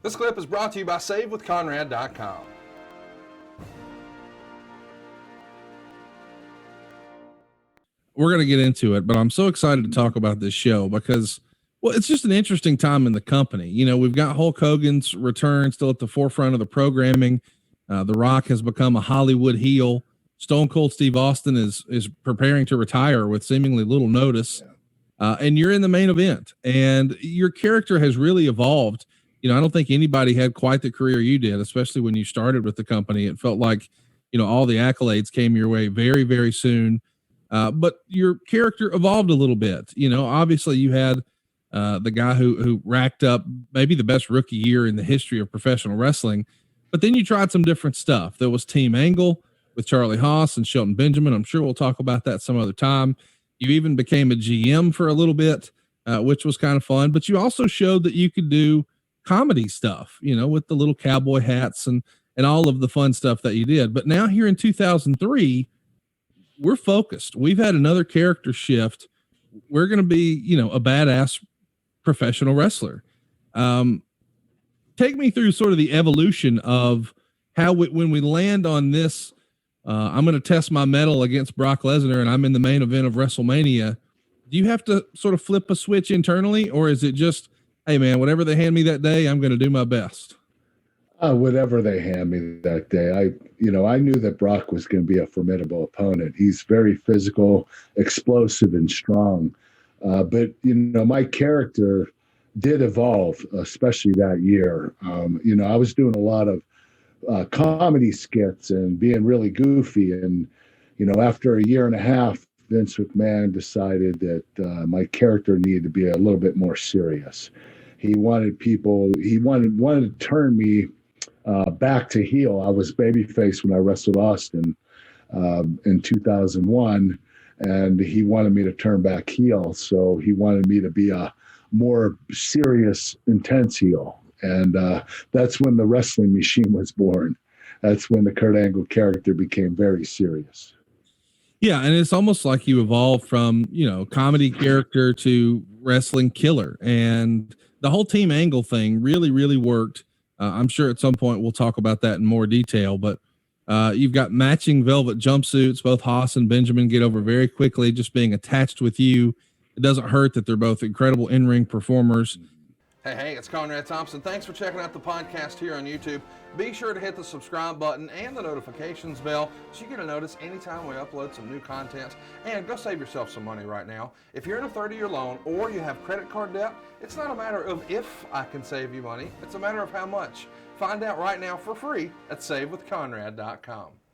This clip is brought to you by SaveWithConrad.com. We're going to get into it, but I'm so excited to talk about this show because, well, it's just an interesting time in the company. You know, we've got Hulk Hogan's return still at the forefront of the programming. The Rock has become a Hollywood heel. Stone Cold Steve Austin is preparing to retire with seemingly little notice. And you're in the main event, and your character has really evolved. You know, I don't think anybody had quite the career you did, especially when you started with the company. It felt like, you know, all the accolades came your way very, very soon. But your character evolved a little bit. You know, obviously you had the guy who racked up maybe the best rookie year in the history of professional wrestling. But then you tried some different stuff. There was Team Angle with Charlie Haas and Shelton Benjamin. I'm sure we'll talk about that some other time. You even became a GM for a little bit, which was kind of fun. But you also showed that you could do comedy stuff, you know, with the little cowboy hats and all of the fun stuff that you did. But now here in 2003, we're focused. We've had another character shift. We're going to be, you know, a badass professional wrestler. Take me through sort of the evolution of how when we land on this, I'm going to test my mettle against Brock Lesnar and I'm in the main event of WrestleMania. Do you have to sort of flip a switch internally, or is it just, hey man, whatever they hand me that day, I'm going to do my best? Whatever they hand me that day. I knew that Brock was going to be a formidable opponent. He's very physical, explosive, and strong. But, you know, my character did evolve, especially that year. I was doing a lot of comedy skits and being really goofy. And, you know, after a year and a half, Vince McMahon decided that my character needed to be a little bit more serious. He wanted to turn me back to heel. I was babyface when I wrestled Austin in 2001, and he wanted me to turn back heel. So he wanted me to be a more serious, intense heel. And that's when the wrestling machine was born. That's when the Kurt Angle character became very serious. Yeah, and it's almost like you evolved from, you know, comedy character to wrestling killer. And the whole Team Angle thing really, really worked. I'm sure at some point we'll talk about that in more detail, but you've got matching velvet jumpsuits. Both Haas and Benjamin get over very quickly just being attached with you. It doesn't hurt that they're both incredible in-ring performers. Hey, it's Conrad Thompson. Thanks for checking out the podcast here on YouTube. Be sure to hit the subscribe button and the notifications bell so you get a notice anytime we upload some new content. And go save yourself some money right now. If you're in a 30-year loan or you have credit card debt, it's not a matter of if I can save you money. It's a matter of how much. Find out right now for free at SaveWithConrad.com.